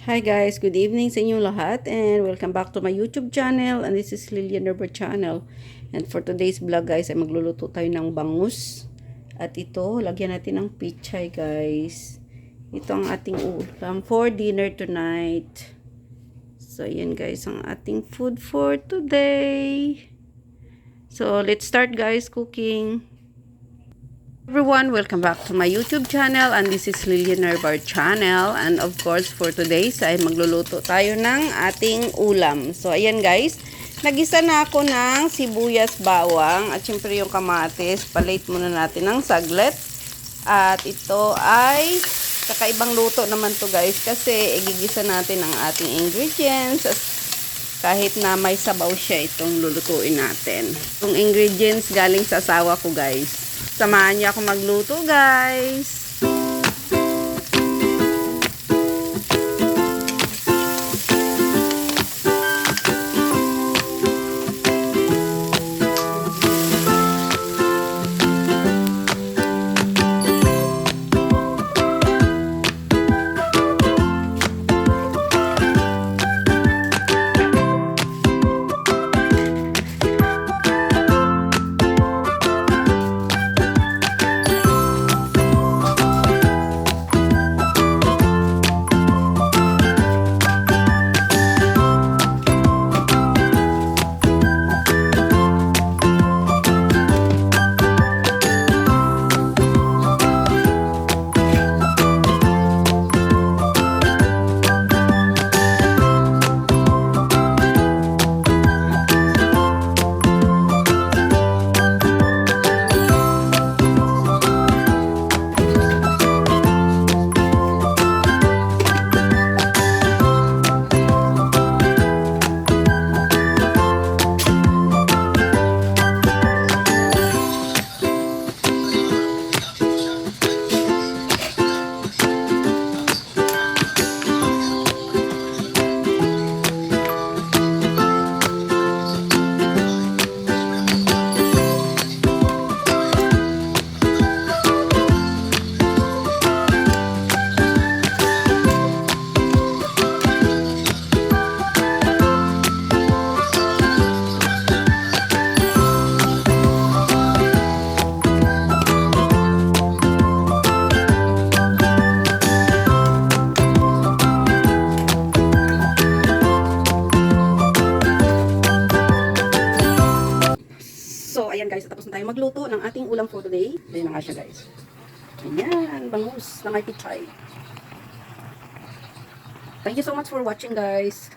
Hi guys, good evening sa inyong lahat and welcome back to my YouTube channel, and this is Lilian Nerber channel. And for today's vlog guys ay magluluto tayo ng bangus. At ito, lagyan natin ng pichay guys. Ito ang ating ulam for dinner tonight. So yan guys ang ating food for today. So let's start guys cooking. Everyone, welcome back to my YouTube channel, and this is Lilian Nerber channel, and of course for today's ay magluluto tayo ng ating ulam. So ayan guys, nagisa na ako ng sibuyas, bawang at syempre yung kamatis. Palate muna natin ng saglit. At ito ay kakaibang luto naman to guys, kasi igigisa natin ang ating ingredients kahit na may sabaw siya. Itong lulutuin natin. Itong ingredients galing sa asawa ko guys. Samahan niyo ako magluto guys. So, ayan guys, tapos na tayo magluto ng ating ulam for today. Ayan na nga siya guys. Ayan, bangus na may pichay. Thank you so much for watching guys.